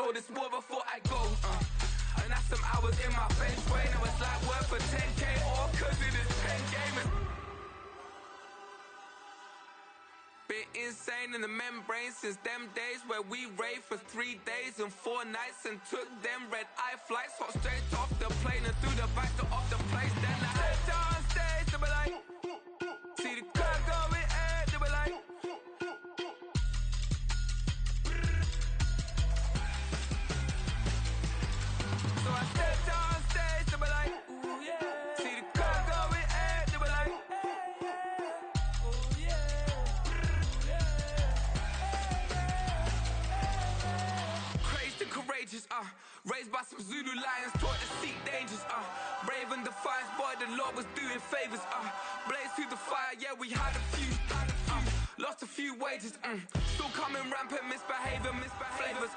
know this war before I go. And that's some hours in my bench brain. I was like worth for 10K or cause it is 10 gamers. Been insane in the membrane since them days where we raved for 3 days and 4 nights and took them red-eye flights, hot straight off the plane and through the back door of the place. Then I stepped on stage, they were like, see the crowd going air, they were like, so I stepped on stage, they were like, ooh yeah, see the crowd going air, they were like, ooh yeah. Courageous, raised by some Zulu lions, taught to seek dangers, brave and defiant, boy, the Lord was doing favors, blaze through the fire, yeah, we had a few, lost a few wages, still coming rampant, misbehaving, flavors,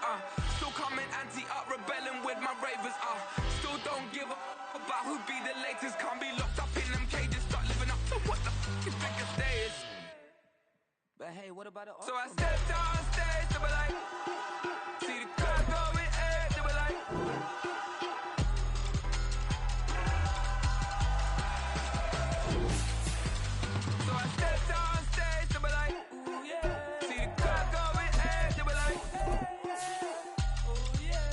still coming anti-up, rebelling with my ravers, still don't give a about who be the latest, can't be locked up in them cages, start living up to what the is biggest days. But hey, what about the so I stepped on stage, they were like, see the crowd going air, they were like, so I stepped on stage, they were like, ooh yeah, see the crowd going air, they were like, ooh yeah,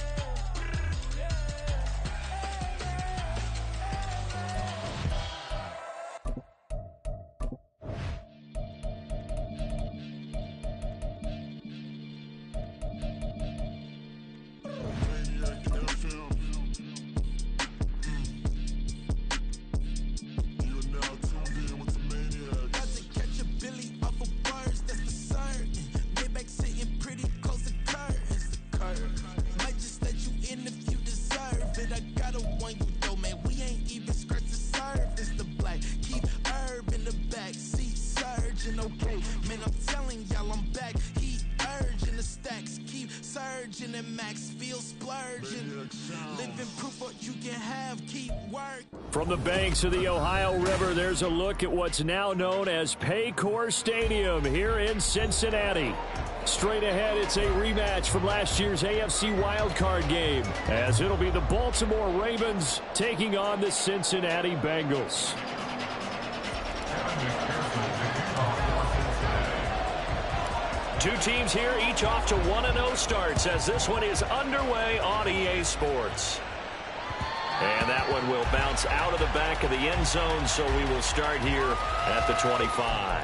From the banks of the Ohio River, there's a look at what's now known as Paycor Stadium here in Cincinnati. Straight ahead, it's a rematch from last year's AFC wildcard game, as it'll be the Baltimore Ravens taking on the Cincinnati Bengals. Two teams here, each off to 1-0 starts, as this one is underway on EA Sports. And that one will bounce out of the back of the end zone, so we will start here at the 25.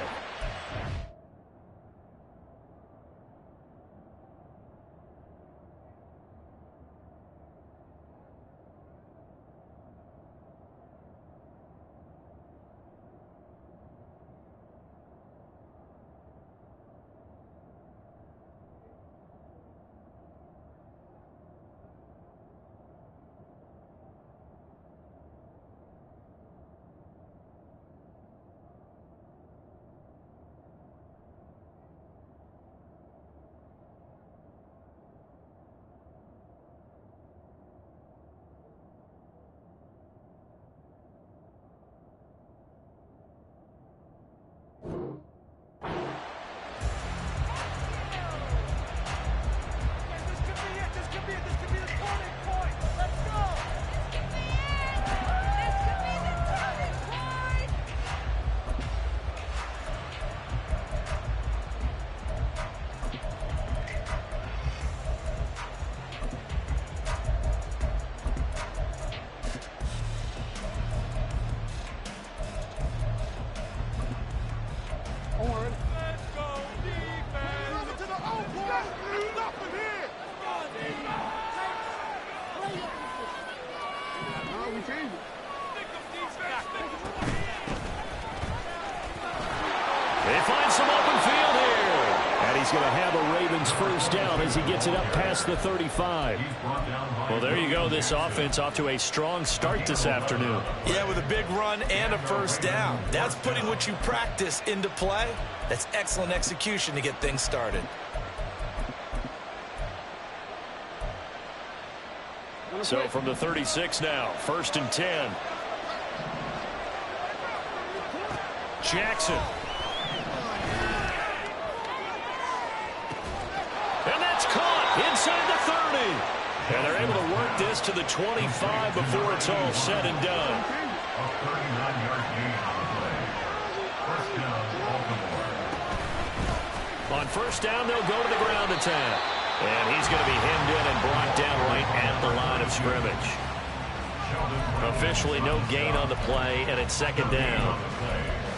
They find some open field here. And he's going to have a Ravens first down as he gets it up past the 35. Well, there you go. This offense off to a strong start this afternoon. Yeah, with a big run and a first down. That's putting what you practice into play. That's excellent execution to get things started. So from the 36 now, 1st and 10. Jackson. And that's caught inside the 30. And they're able to work this to the 25 before it's all said and done. On first down, they'll go to the ground attack. And he's going to be hemmed in and brought down right at the line of scrimmage. Officially no gain on the play, and it's second down.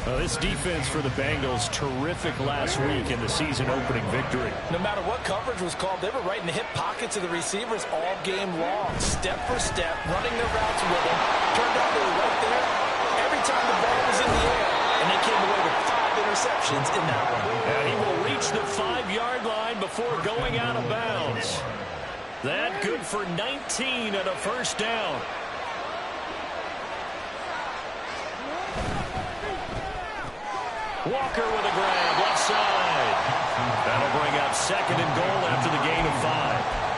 This defense for the Bengals, terrific last week in the season-opening victory. No matter what coverage was called, they were right in the hip pockets of the receivers all game long. Step for step, running their routes with them. Turned out they were right there every time the ball was in the air. And they came away with 5 interceptions in that one. And he will reach the 5-yard line before going out of bounds. That good for 19 and a first down. Walker with a grab, left side. That'll bring up second and goal after the gain of 5.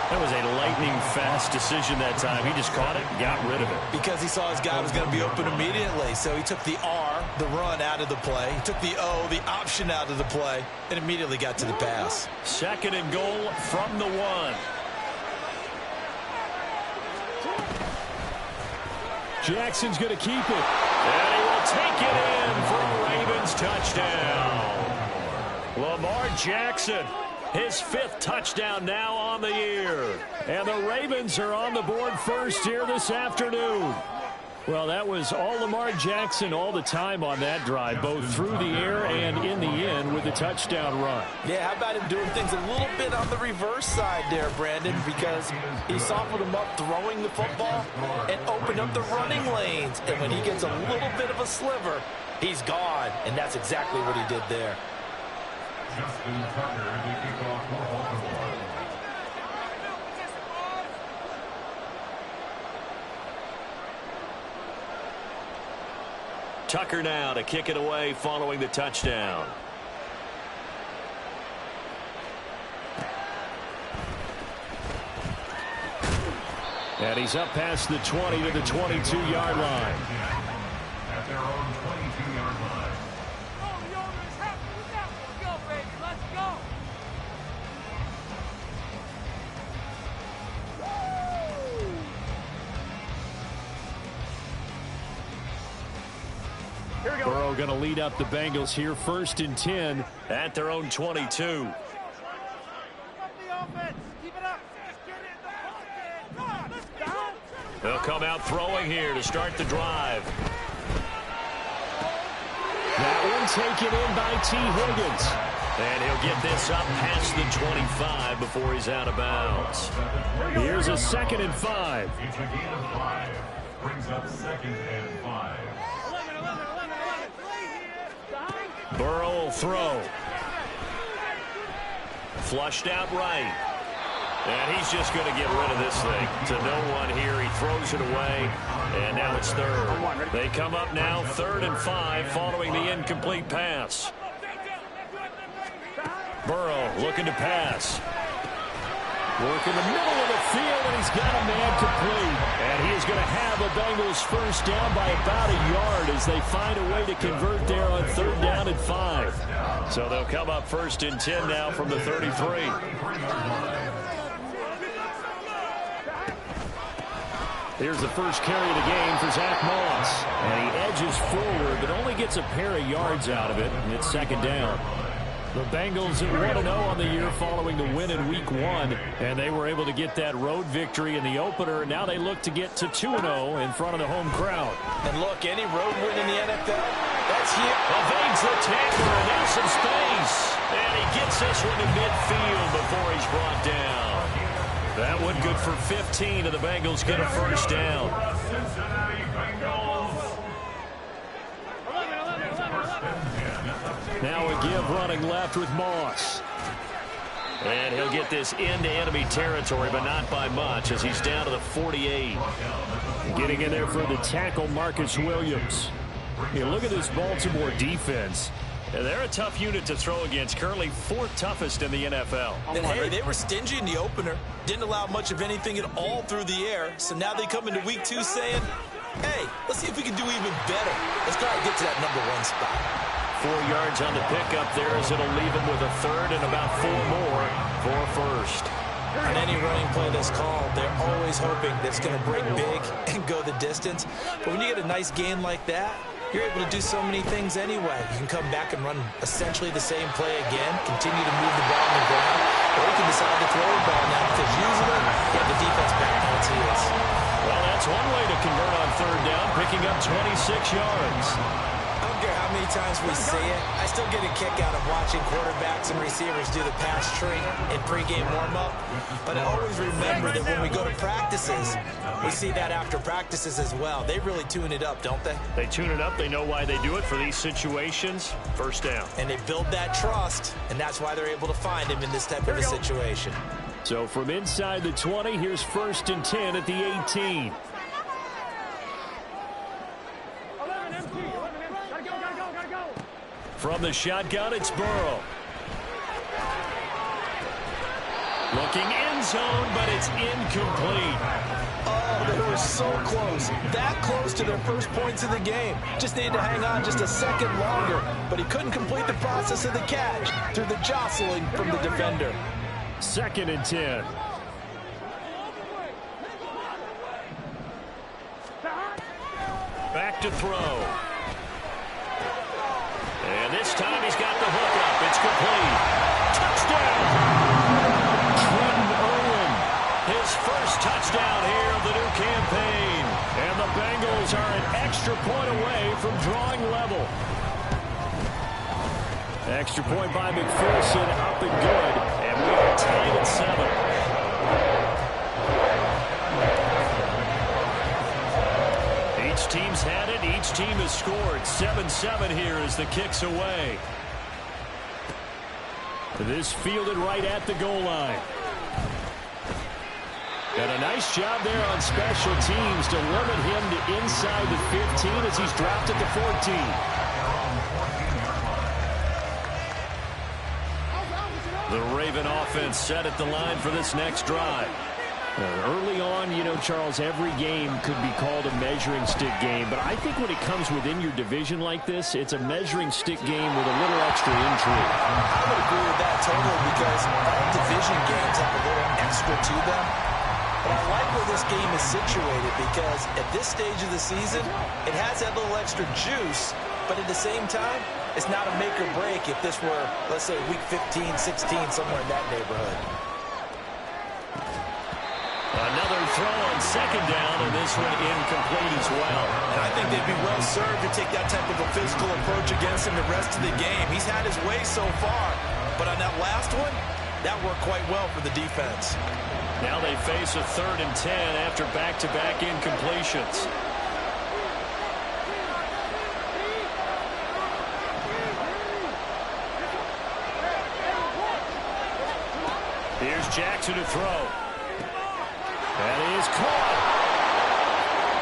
That was a lightning-fast decision that time. He just caught it and got rid of it. Because he saw his guy was going to be open immediately. So he took the R, the run, out of the play. He took the O, the option, out of the play, and immediately got to the pass. Second and goal from the 1. Jackson's going to keep it. And he will take it in for a Ravens touchdown. Lamar Jackson, his 5th touchdown now on the year. And the Ravens are on the board first here this afternoon. Well, that was all Lamar Jackson all the time on that drive, both through the air and in the end with the touchdown run. Yeah, how about him doing things a little bit on the reverse side there, Brandon, because he softened him up throwing the football and opened up the running lanes. And when he gets a little bit of a sliver, he's gone. And that's exactly what he did there. Justin Tucker, the kickoff for Baltimore. Tucker now to kick it away following the touchdown. And he's up past the 20 to the 22-yard line. At their own 22-yard line. Burrow going to lead up the Bengals here, 1st and 10 at their own 22. They'll come out throwing here to start the drive. That one taken in by T. Higgins. And he'll get this up past the 25 before he's out of bounds. Here's a 2nd and 5. It's a gain of 5. Brings up 2nd and 5. Burrow will throw. Flushed out right. And he's just going to get rid of this thing. To no one here. He throws it away. And now it's 3rd. They come up now 3rd and 5 following the incomplete pass. Burrow looking to pass. Work in the middle of the field, and he's got a man complete. And he is going to have the Bengals first down by about a yard as they find a way to convert there on 3rd down and 5. So they'll come up 1st and 10 now from the 33. Here's the first carry of the game for Zach Moss. And he edges forward, but only gets a pair of yards out of it, and it's 2nd down. The Bengals at 1-0 on the year following the win in Week 1, and they were able to get that road victory in the opener. Now they look to get to 2-0 in front of the home crowd. And look, any road win in the NFL, that's here. Evades the tackler, and there's some space. And he gets this one to midfield before he's brought down. That one good for 15, and the Bengals get a first down. Cincinnati Bengals. Now a give running left with Moss. And he'll get this into enemy territory, but not by much as he's down to the 48. Getting in there for the tackle, Marcus Williams. You look at this Baltimore defense. They're a tough unit to throw against, currently 4th toughest in the NFL. And hey, they were stingy in the opener. Didn't allow much of anything at all through the air. So now they come into Week 2 saying, hey, let's see if we can do even better. Let's try to get to that #1 spot. 4 yards on the pickup there as it'll leave him with a 3rd and about 4 more for 1st. On any running play that's called, they're always hoping that it's going to break big and go the distance. But when you get a nice gain like that, you're able to do so many things anyway. You can come back and run essentially the same play again, continue to move the ball on the ground, or you can decide to throw the ball now because usually you have the defense back on its heels. Well, that's one way to convert on third down, picking up 26 yards. I don't care how many times we see it, I still get a kick out of watching quarterbacks and receivers do the pass tree in pregame warm-up. But I always remember that when we go to practices, we see that after practices as well. They really tune it up, don't they? They tune it up. They know why they do it for these situations. First down. And they build that trust, and that's why they're able to find him in this type of a situation. So from inside the 20, here's 1st and 10 at the 18. From the shotgun, it's Burrow. Looking end zone, but it's incomplete. Oh, they were so close. That close to their first points of the game. Just needed to hang on just a second longer. But he couldn't complete the process of the catch through the jostling from the defender. 2nd and 10. Back to throw. And this time he's got the hook up. It's complete. Touchdown! Trenton Irwin, his first touchdown here of the new campaign. And the Bengals are an extra point away from drawing level. Extra point by McPherson, up and good. And we are tied at 7. Each team's had it. Each team has scored. 7-7 here as the kick's away. This fielded right at the goal line. And a nice job there on special teams to limit him to inside the 15 as he's dropped at the 14. The Raven offense set at the line for this next drive. Early on, you know, Charles, every game could be called a measuring stick game. But I think when it comes within your division like this, it's a measuring stick game with a little extra intrigue. I would agree with that totally because all division games have a little extra to them. But I like where this game is situated because at this stage of the season, it has that little extra juice. But at the same time, it's not a make or break if this were, let's say, week 15, 16, somewhere in that neighborhood. Another throw on 2nd down, and this one incomplete as well. And I think they'd be well served to take that type of a physical approach against him the rest of the game. He's had his way so far, but on that last one, that worked quite well for the defense. Now they face a 3rd and 10 after back-to-back incompletions. Here's Jackson to throw. And he is caught.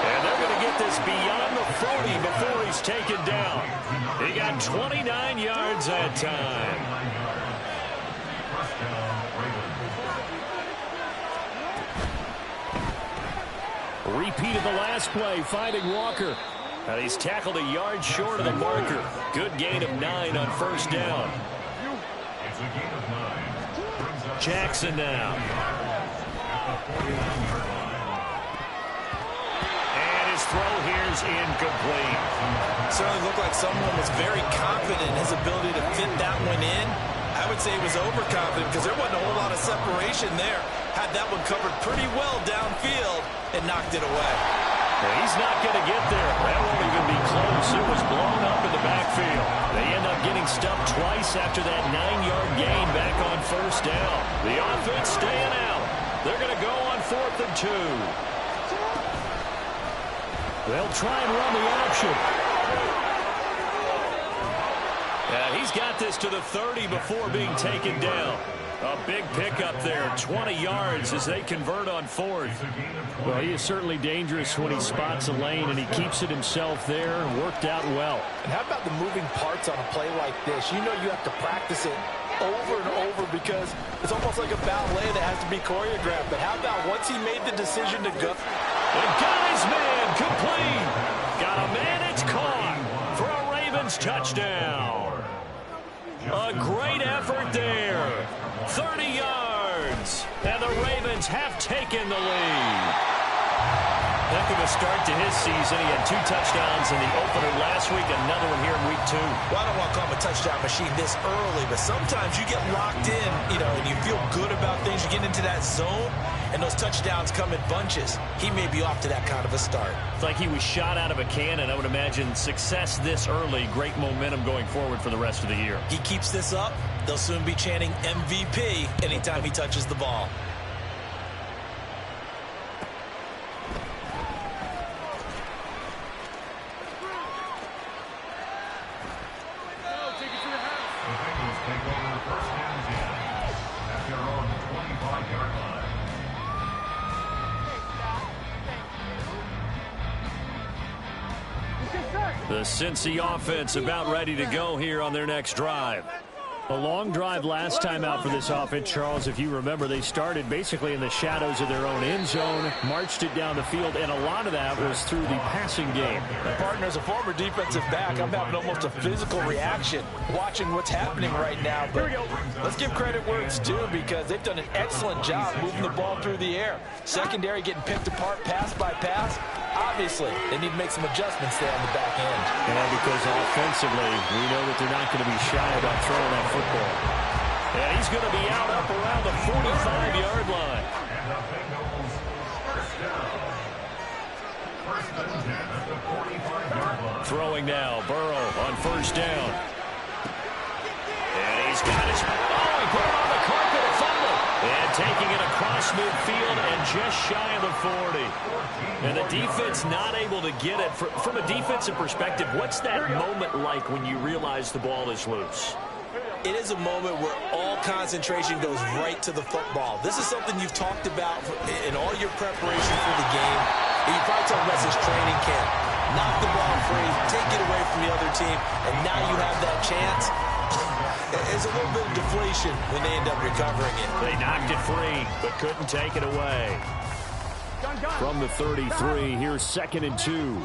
And they're going to get this beyond the 40 before he's taken down. He got 29 yards that time. Repeat of the last play, finding Walker. And he's tackled a yard short of the marker. Good gain of 9 on 1st down. Jackson now. And his throw here is incomplete. Certainly looked like someone was very confident in his ability to fit that one in. I would say he was overconfident because there wasn't a whole lot of separation there. Had that one covered pretty well downfield and knocked it away. Well, he's not going to get there. That won't even be close. It was blown up in the backfield. They end up getting stuffed twice after that 9-yard gain back on 1st down. The offense staying out. They're going to go on 4th and 2. They'll try and run the option. He's got this to the 30 before being taken down. A big pickup there, 20 yards as they convert on 4th. Well, he is certainly dangerous when he spots a lane, and he keeps it himself there. Worked out well. And how about the moving parts on a play like this? You know you have to practice it over and over because it's almost like a ballet that has to be choreographed. But how about once he made the decision to go? And got his man complete. Got a man, it's caught for a Ravens touchdown. A great effort there. 30 yards. downs. And the Ravens have taken the lead. Heck of a start to his season. He had 2 touchdowns in the opener last week, another one here in week 2. Well, I don't want to call him a touchdown machine this early, but sometimes you get locked in, and you feel good about things. You get into that zone, and those touchdowns come in bunches. He may be off to that kind of a start. It's like he was shot out of a cannon. I would imagine success this early, great momentum going forward for the rest of the year. He keeps this up, they'll soon be chanting MVP anytime he touches the ball. The Cincy offense about ready to go here on their next drive. A long drive last time out for this offense, Charles. If you remember, they started basically in the shadows of their own end zone, marched it down the field, and a lot of that was through the passing game. Partner, as a former defensive back, I'm having almost a physical reaction watching what's happening right now. But let's give credit where it's due, because they've done an excellent job moving the ball through the air. Secondary getting picked apart pass by pass. Obviously, they need to make some adjustments there on the back end. Yeah, because offensively, we know that they're not going to be shy about throwing that football. And he's going to be out up around the 45-yard line. And the Bengals first down. First and 10 at the 45-yard line. Throwing now, Burrow on first down. And he's got his... Oh, he put it on the carpet, a fumble. And taking it across midfield and just shy of the 40. And the defense not able to get it. From a defensive perspective, what's that moment like when you realize the ball is loose? It is a moment where all concentration goes right to the football. This is something you've talked about in all your preparation for the game. And you probably told us this training camp. Knock the ball free, take it away from the other team, and now you have that chance. It's a little bit of deflation when they end up recovering it. They knocked it free, but couldn't take it away. From the 33, here's 2nd and 2.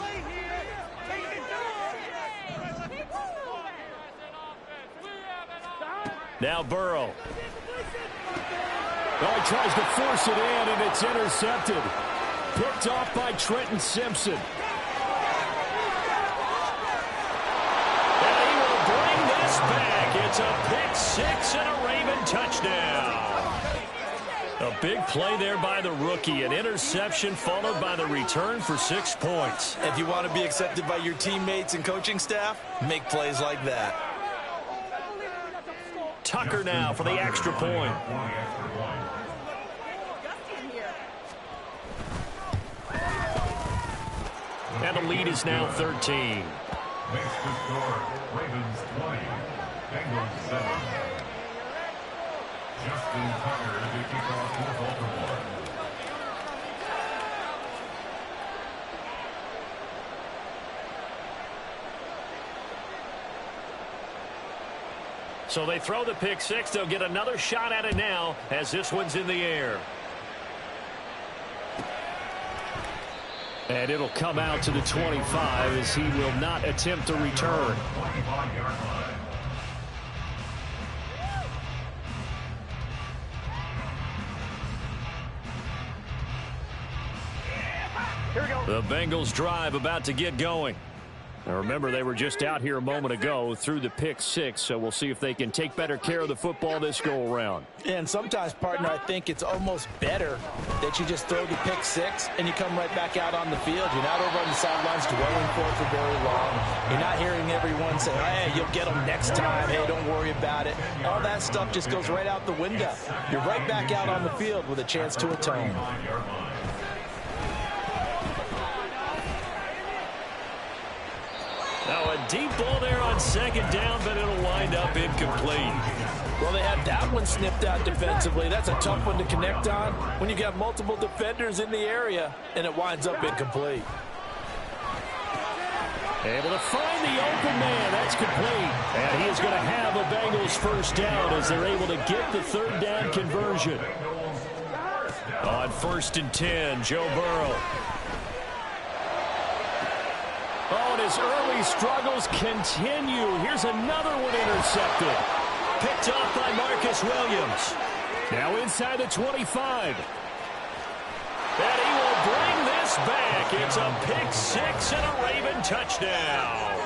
Now Burrow. Oh, he tries to force it in, and it's intercepted. Picked off by Trenton Simpson. And he will bring this back. It's a pick 6 and a Raven touchdown. A big play there by the rookie. An interception followed by the return for 6 points. If you want to be accepted by your teammates and coaching staff, make plays like that. Tucker now for the extra point. And the lead is now 13. Makes the score. Ravens 20. Bengals 7. Justin Tucker to kick off for Baltimore. So they throw the pick 6. They'll get another shot at it now as this one's in the air. And it'll come out to the 25 as he will not attempt to return. 25-yard line. The Bengals drive about to get going. Now remember, they were just out here a moment ago through the pick 6, so we'll see if they can take better care of the football this go-around. And sometimes, partner, I think it's almost better that you just throw the pick 6 and you come right back out on the field. You're not over on the sidelines dwelling for it for very long. You're not hearing everyone say, hey, you'll get them next time. Hey, don't worry about it. All that stuff just goes right out the window. You're right back out on the field with a chance to atone. Now a deep ball there on 2nd down, but it'll wind up incomplete. Well, they had that one snipped out defensively. That's a tough one to connect on when you got multiple defenders in the area, and it winds up incomplete. Able to find the open man. That's complete. And he is going to have a Bengals first down as they're able to get the 3rd down conversion. On 1st and 10, Joe Burrow. Oh, and his early struggles continue. Here's another one intercepted. Picked off by Marcus Williams. Now inside the 25. And he will bring this back. It's a pick six and a Raven touchdown.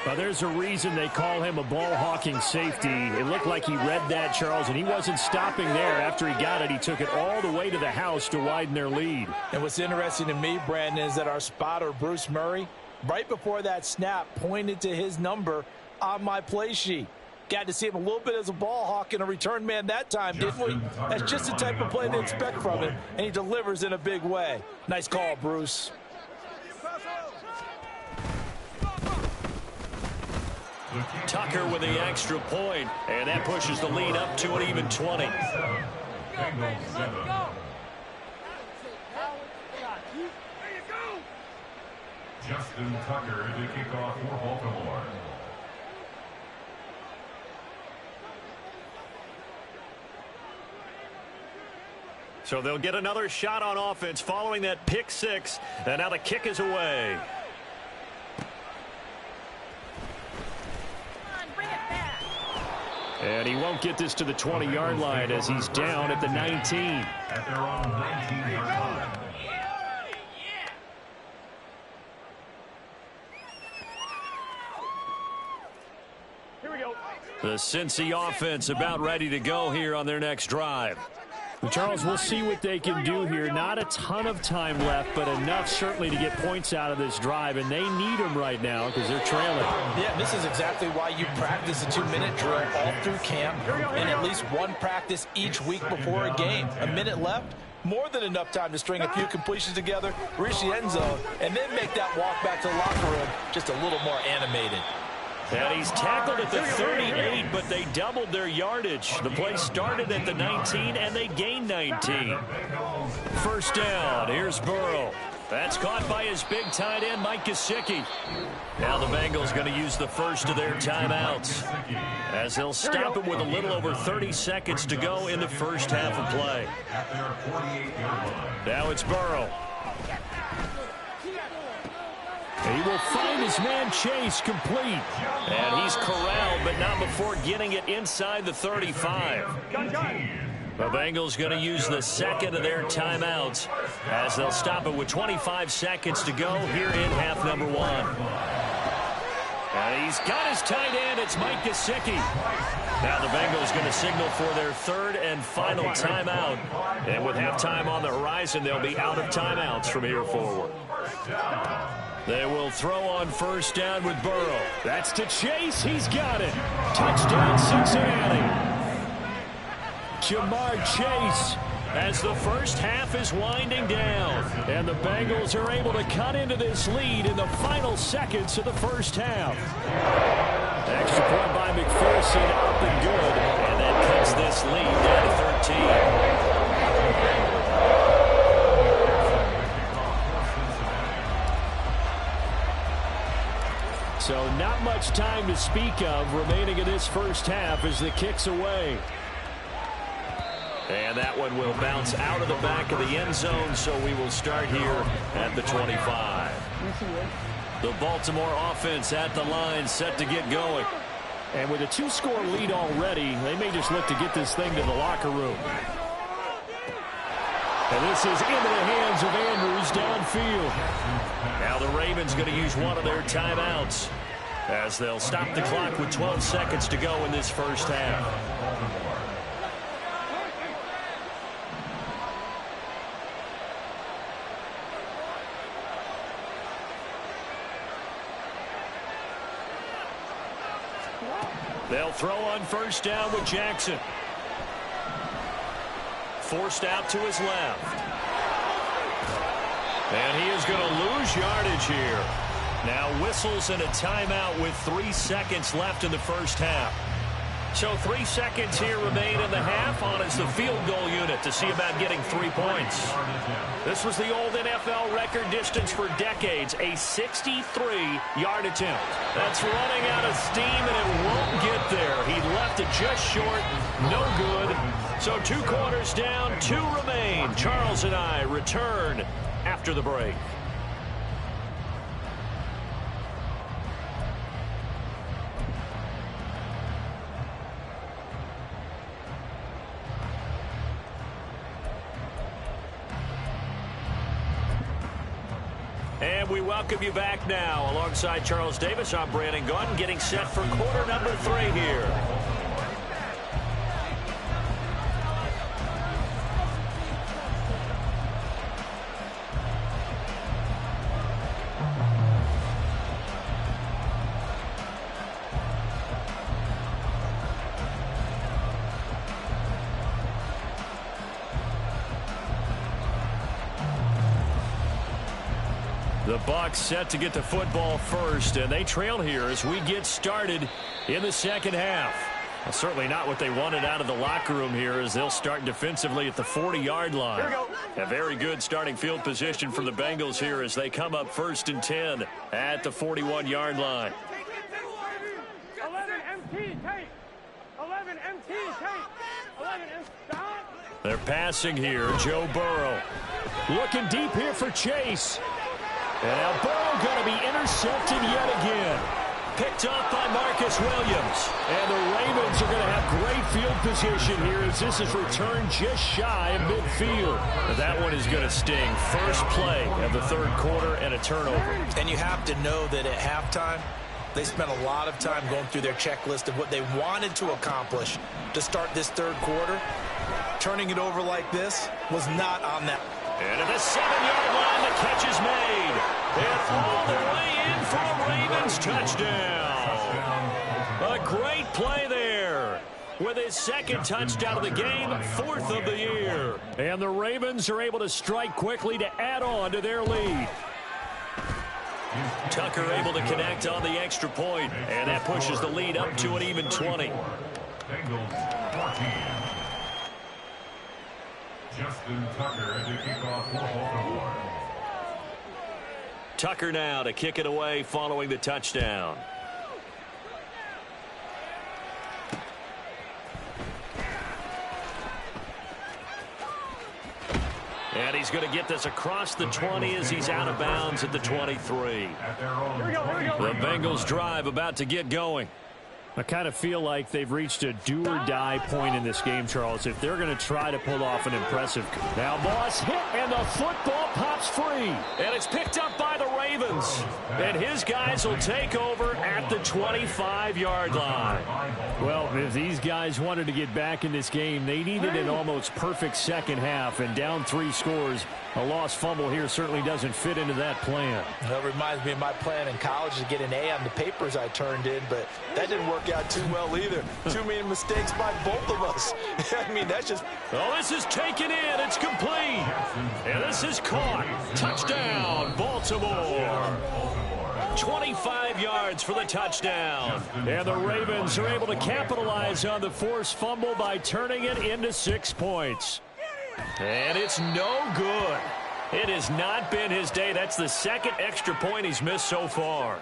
Well, there's a reason they call him a ball-hawking safety. It looked like he read that, Charles, and he wasn't stopping there. After he got it, he took it all the way to the house to widen their lead. And what's interesting to me, Brandon, is that our spotter, Bruce Murray, right before that snap, pointed to his number on my play sheet. Got to see him a little bit as a ball hawk and a return man that time, didn't we? That's just the type of play they expect from him, and he delivers in a big way. Nice call, Bruce. Tucker with the extra point, and that pushes the lead up to an even 20. Bengals 7. Justin Tucker to kick off for Baltimore. So they'll get another shot on offense following that pick six, and now the kick is away. And he won't get this to the 20-yard line as he's down at the 19. At their own 19-yard line. The Cincy offense about ready to go here on their next drive. Well, Charles, we'll see what they can do here. Not a ton of time left, but enough certainly to get points out of this drive, and they need them right now because they're trailing. Yeah, this is exactly why you practice a 2-minute drill all through camp and at least one practice each week before a game. A minute left, more than enough time to string a few completions together, reach the end zone, and then make that walk back to the locker room just a little more animated. And he's tackled at the 38, but they doubled their yardage. The play started at the 19, and they gained 19. First down, here's Burrow. That's caught by his big tight end, Mike Gesicki. Now the Bengals going to use the first of their timeouts, as they'll stop it with a little over 30 seconds to go in the first half of play. Now it's Burrow. He will find his man Chase complete. And he's corralled, but not before getting it inside the 35. The Bengals going to use the second of their timeouts as they'll stop it with 25 seconds to go here in half number one. And he's got his tight end. It's Mike Gesicki. Now the Bengals going to signal for their third and final timeout. And with halftime on the horizon, they'll be out of timeouts from here forward. They will throw on first down with Burrow. That's to Chase. He's got it. Touchdown, Cincinnati. Jamar Chase as the first half is winding down. And the Bengals are able to cut into this lead in the final seconds of the first half. Extra point by McPherson up and good. And that cuts this lead down to 13. So not much time to speak of remaining in this first half as the kick's away. And that one will bounce out of the back of the end zone, so we will start here at the 25. The Baltimore offense at the line, set to get going. And with a 2-score lead already, they may just look to get this thing to the locker room. And this is into the hands of Andrews downfield. Now the Ravens going to use one of their timeouts as they'll stop the clock with 12 seconds to go in this first half. They'll throw on first down with Jackson. Forced out to his left. And he is going to lose yardage here. Now whistles and a timeout with 3 seconds left in the first half. So 3 seconds here remain in the half on as the field goal unit to see about getting 3 points. This was the old NFL record distance for decades, a 63-yard attempt. That's running out of steam, and it won't get there. He left it just short, no good. So 2 quarters down, 2 remain. Charles and I return after the break. And we welcome you back now. Alongside Charles Davis, I'm Brandon Gunn, getting set for quarter number 3 here. The Bucs set to get the football first, and they trail here as we get started in the second half. Well, certainly not what they wanted out of the locker room here as they'll start defensively at the 40-yard line. A very good starting field position for the Bengals here as they come up 1st and 10 at the 41-yard line. 11 MT tape. 11 MT tape. 11 MT stop. They're passing here. Joe Burrow looking deep here for Chase. And now Burrow going to be intercepted yet again. Picked up by Marcus Williams. And the Ravens are going to have great field position here as this is returned just shy of midfield. But that one is going to sting. First play of the third quarter and a turnover. And you have to know that at halftime, they spent a lot of time going through their checklist of what they wanted to accomplish to start this third quarter. Turning it over like this was not on that. And at the 7-yard line, the catch is made. And all the way in for a Ravens touchdown. A great play there. With his second touchdown of the game, 4th of the year. And the Ravens are able to strike quickly to add on to their lead. Tucker able to connect on the extra point, and that pushes the lead up to an even 20. Bengals 14. Justin Tucker to kick off for Baltimore. Tucker now to kick it away following the touchdown. And he's going to get this across the 20 as he's out of bounds at the 23. The Bengals drive about to get going. I kind of feel like they've reached a do-or-die point in this game, Charles, if they're going to try to pull off an impressive. Now Moss hit, and the football pops free. And it's picked up by the Ravens. And his guys will take over at the 25-yard line. Well, if these guys wanted to get back in this game, they needed an almost perfect second half. And down 3 scores, a lost fumble here certainly doesn't fit into that plan. That reminds me of my plan in college to get an A on the papers I turned in, but that didn't work out too well either. Too many mistakes by both of us. I mean, that's just... Oh, this is taken in. It's complete. And this is caught. Touchdown, Baltimore. 25 yards for the touchdown. And the Ravens are able to capitalize on the forced fumble by turning it into 6 points. And it's no good. It has not been his day. That's the second extra point he's missed so far.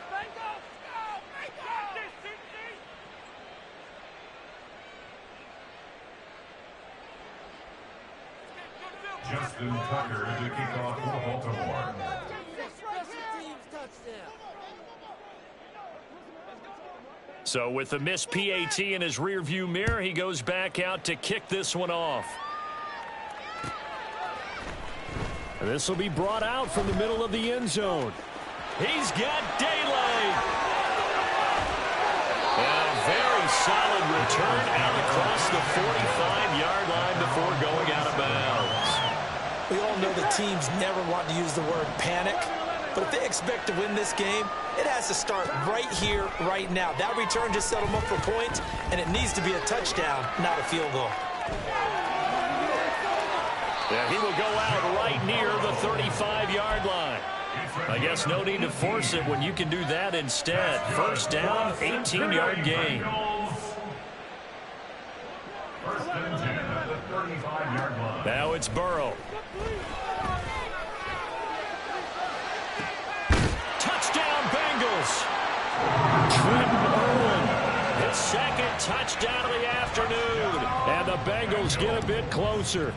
Justin Tucker to kick off for Baltimore. So with the missed PAT in his rearview mirror, he goes back out to kick this one off. This will be brought out from the middle of the end zone. He's got daylight. And a very solid return out across the 45-yard line before going out of bounds. We all know the teams never want to use the word panic, but if they expect to win this game, it has to start right here, right now. That return just set them up for points, and it needs to be a touchdown, not a field goal. Yeah, he will go out right near the 35-yard line. I guess no need to force it when you can do that instead. First down, 18-yard gain. First and 10 at the 35-yard line. Now it's Burrow. Touchdown, Bengals. Trenton Irwin, his second touchdown of the afternoon. And the Bengals get a bit closer.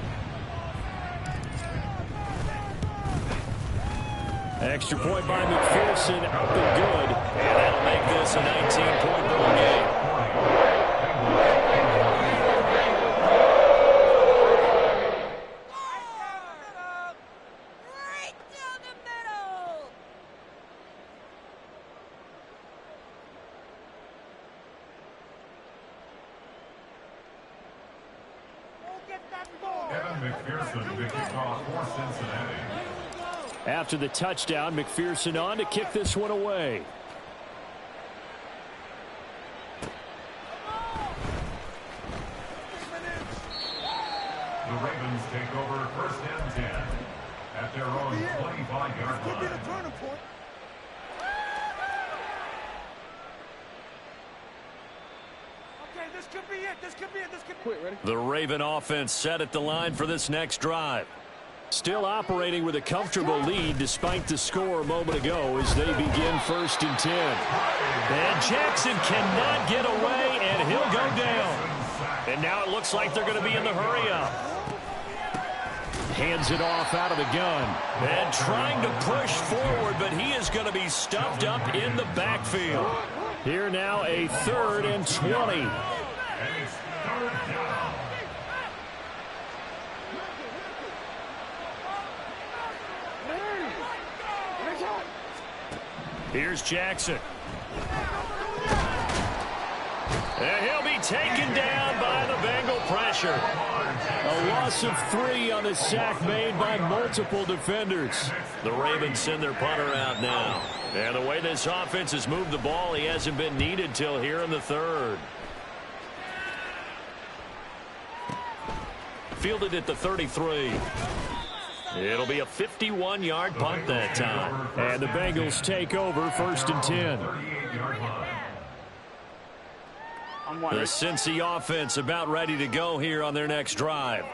Extra point by McPherson, up and good. And that'll make this a 19-point ball game. McPherson to kick off for Cincinnati. After the touchdown, McPherson on to kick this one away. The Ravens take over first and 10 at their own 25-yard line. Could be the turning point. Okay, this could be it. This could be it. This could be it. Ready? The Raven offense set at the line for this next drive. Still operating with a comfortable lead despite the score a moment ago as they begin first and 10. And Jackson cannot get away, and he'll go down. And now it looks like they're going to be in the hurry-up. Hands it off out of the gun. And trying to push forward, but he is going to be stuffed up in the backfield. Here now a 3rd and 20. And it's third down. Here's Jackson. And he'll be taken down by the Bengal pressure. A loss of 3 on the sack made by multiple defenders. The Ravens send their punter out now. And the way this offense has moved the ball, he hasn't been needed till here in the 3rd. Fielded at the 33. It'll be a 51-yard punt that time. And the Bengals take over first and 10. The Cincy offense about ready to go here on their next drive.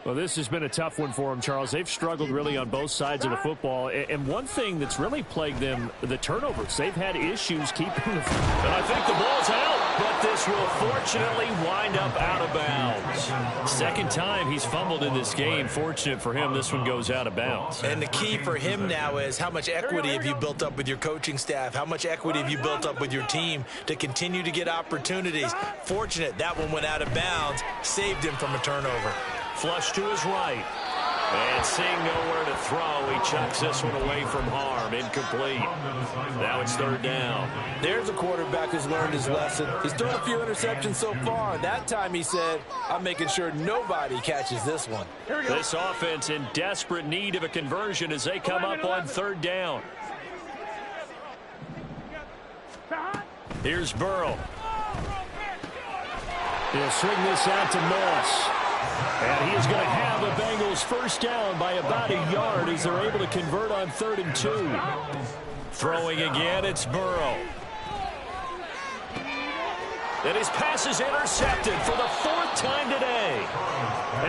Well, this has been a tough one for them, Charles. They've struggled really on both sides of the football. And one thing that's really plagued them, the turnovers. They've had issues keeping the... And I think the ball's out, but this will fortunately wind up out of bounds. Second time he's fumbled in this game. Fortunate for him, this one goes out of bounds. And the key for him now is how much equity have you built up with your coaching staff? How much equity have you built up with your team to continue to get opportunities? Fortunate that one went out of bounds, saved him from a turnover. Flush to his right. And seeing nowhere to throw, he chucks this one away from harm. Incomplete. Now it's 3rd down. There's a quarterback who's learned his lesson. He's thrown a few interceptions so far. That time he said, I'm making sure nobody catches this one. This offense in desperate need of a conversion as they come up on 3rd down. Here's Burrow. He'll swing this out to Moss. And he is going to have the Bengals first down by about a yard as they're able to convert on 3rd and 2. Throwing again, it's Burrow. And his pass is intercepted for the 4th time today.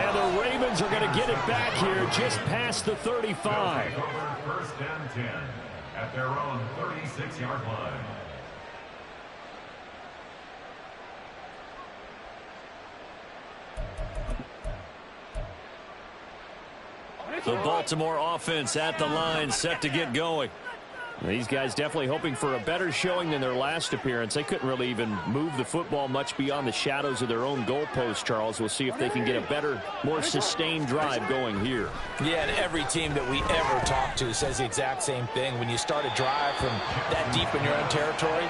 And the Ravens are going to get it back here just past the 35. First and 10 at their own 36-yard line. The Baltimore offense at the line, set to get going. These guys definitely hoping for a better showing than their last appearance. They couldn't really even move the football much beyond the shadows of their own goalpost, Charles. We'll see if they can get a better, more sustained drive going here. Yeah, and every team that we ever talk to says the exact same thing. When you start a drive from that deep in your own territory,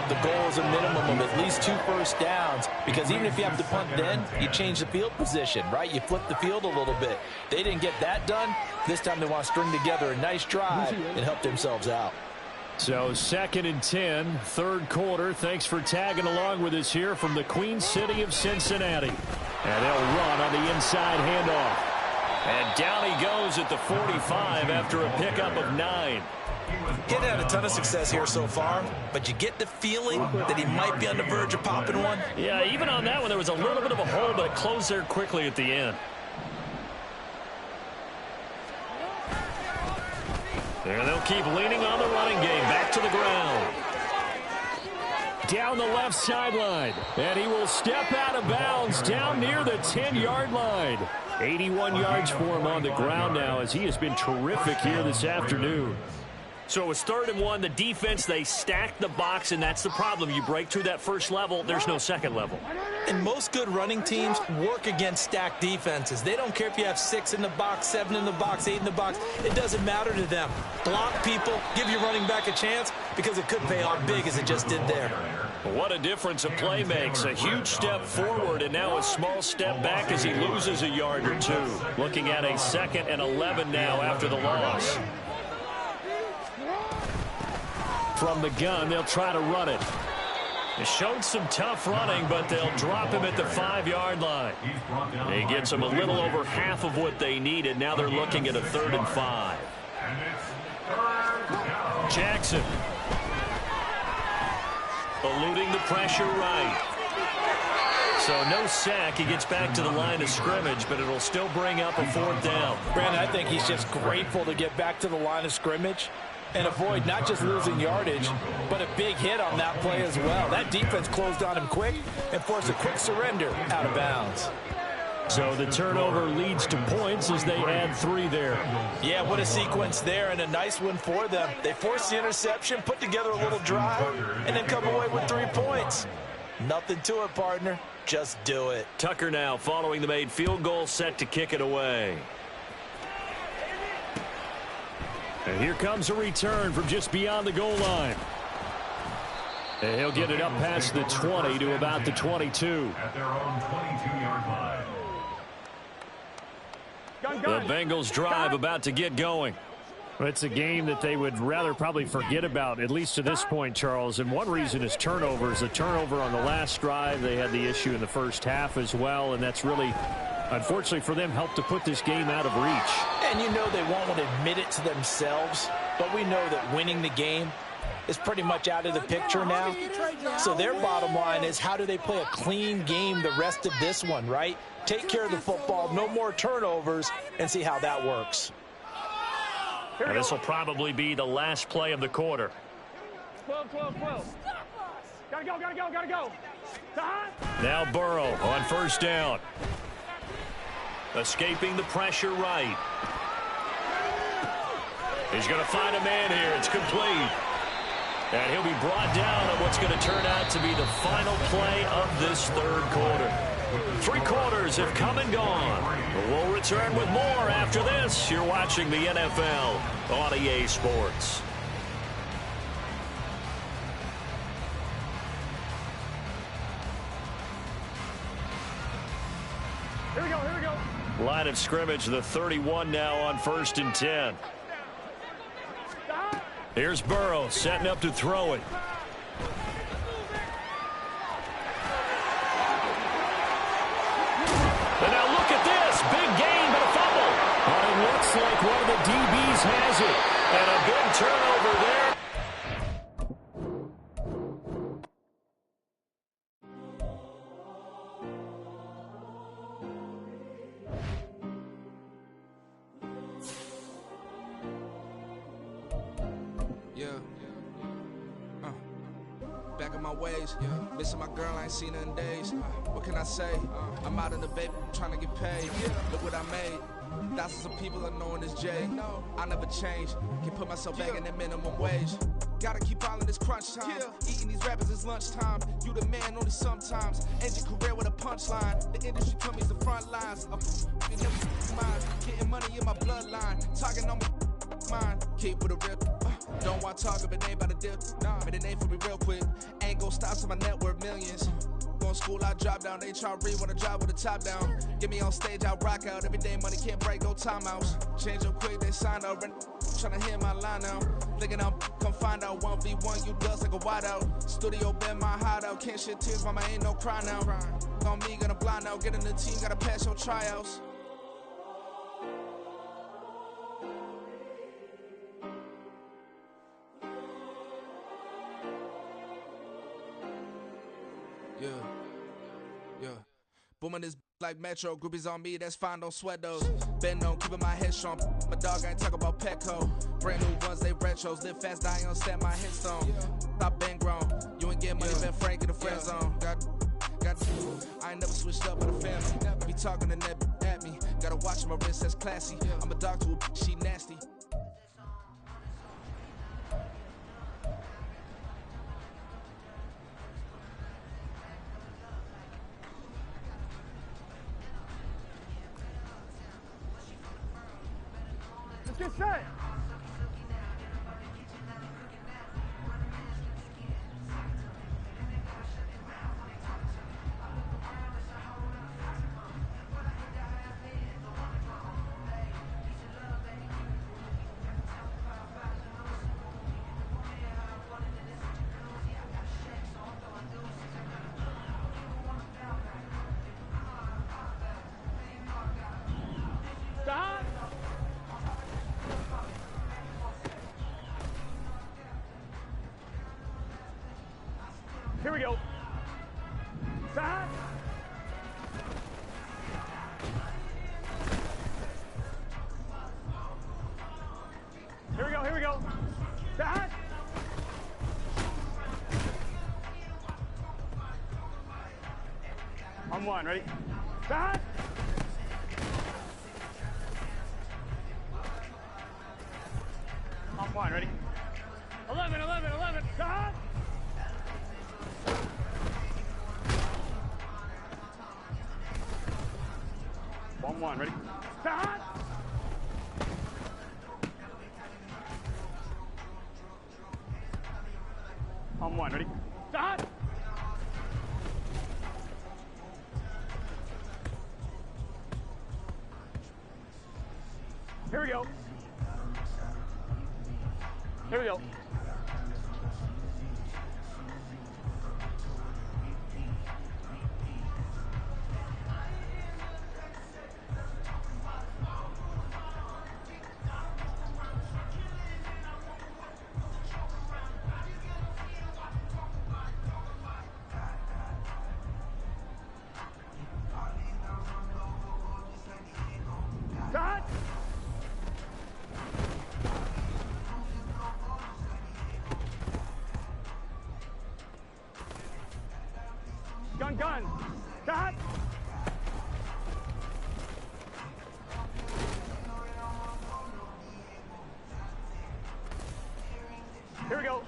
the goal is a minimum of at least 2 first downs, because even if you have to punt then, you change the field position, right? You flip the field a little bit. They didn't get that done. This time they want to string together a nice drive and help themselves out. So 2nd and 10, 3rd quarter. Thanks for tagging along with us here from the Queen City of Cincinnati. And they'll run on the inside handoff. And down he goes at the 45 after a pickup of 9. He's had a ton of success here so far, but you get the feeling that he might be on the verge of popping one. Yeah, even on that one, there was a little bit of a hole, but it closed there quickly at the end. And they'll keep leaning on the running game. Back to the ground. Down the left sideline. And he will step out of bounds down near the 10-yard line. 81 yards for him on the ground now as he has been terrific here this afternoon. So it was 3rd and 1. The defense, they stacked the box, and that's the problem. You break through that first level, there's no second level. And most good running teams work against stacked defenses. They don't care if you have 6 in the box, 7 in the box, 8 in the box. It doesn't matter to them. Block people, give your running back a chance, because it could pay off big as it just did there. What a difference a play makes. A huge step forward and now a small step back as he loses a yard or two. Looking at a 2nd and 11 now after the loss. From the gun, they'll try to run it. It showed some tough running, but they'll drop him at the 5-yard line. He gets them a little over half of what they needed. Now they're looking at a 3rd and 5. Jackson. Eluding the pressure right. So no sack. He gets back to the line of scrimmage, but it'll still bring up a 4th down. Brandon, I think he's just grateful to get back to the line of scrimmage and avoid not just losing yardage, but a big hit on that play as well. That defense closed on him quick and forced a quick surrender out of bounds. So the turnover leads to points as they add 3 there. Yeah, what a sequence there, and a nice one for them. They forced the interception, put together a little drive, and then come away with 3 points. Nothing to it, partner. Just do it. Tucker now following the made field goal, set to kick it away. And here comes a return from just beyond the goal line. And he'll get it up past the 20 to about the 22. At their own 22-yard line. The Bengals drive about to get going. Well, it's a game that they would rather probably forget about, at least to this point, Charles. And one reason is turnovers. A turnover on the last drive. They had the issue in the first half as well, and that's really, unfortunately for them, helped to put this game out of reach. And you know they won't want to admit it to themselves, but we know that winning the game is pretty much out of the picture now. So their bottom line is, how do they play a clean game the rest of this one, right? Take care of the football, no more turnovers, and see how that works. And this will probably be the last play of the quarter. 12. Gotta go. Now Burrow on 1st down. Escaping the pressure right. He's going to find a man here. It's complete. And he'll be brought down on what's going to turn out to be the final play of this 3rd quarter. 3 quarters have come and gone. We'll return with more after this. You're watching the NFL on EA Sports. Here we go. Line of scrimmage, the 31 now on 1st and 10. Here's Burrow setting up to throw it. And now look at this. Big gain, but a fumble. But it looks like one of the DBs has it. And a big turnover there. Back in my ways, missing my girl, I ain't seen her in days. What can I say? I'm out in the baby, trying to get paid. Look what I made. Thousands of people are knowing this Jay. I never change. Can put myself back in that minimum wage. Gotta keep all in this crunch time. Eating these rappers is lunchtime. You the man only sometimes. End your career with a punchline. The industry told me it's the front lines. I'm mine. Getting money in my bloodline. Talking on my mind. Keep with a rip. Don't want to talk if it ain't about a dip. Made a name for me real quick. Ain't gon' stop till my net worth millions. Going to school, I drop down. They try to read when I drive with the top down. Get me on stage, I rock out. Every day money can't break, go timeouts. Change up quick, they signed out. Tryna hear my line now. Thinking I'm come find out 1v1, you dust like a wideout. Studio been my hideout. Can't shed tears, mama ain't no cry now. On me, gonna blind out. Get in the team, gotta pass your tryouts. Yeah. Booming this like Metro. Groupies on me, that's fine, don't sweat those. Been on, keeping my head strong. My dog ain't talk about Petco. Brand new ones, they retros. Live fast, die on, set my hit song. Stop been grown. You ain't getting money, been Frank in the friend zone. Got I ain't never switched up with a family. Be talking to that at me. Gotta watch my wrist, that's classy. I'm a dog to a she nasty. Get set. Here we go. Stop. Here we go, here we go. Stop. On one, ready? Stop. On one, ready? 11, 11, 11, stop. One, ready? Stop. On one, ready? Stop. Here we go. Here we go. Stop. Gun. Stop. Here we go.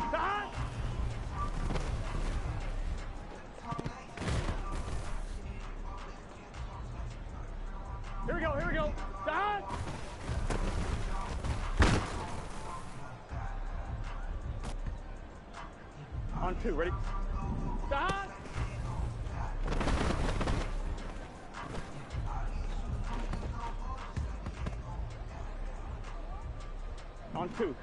Stop. Here we go, here we go. Stop. On two, ready? Stop. On two.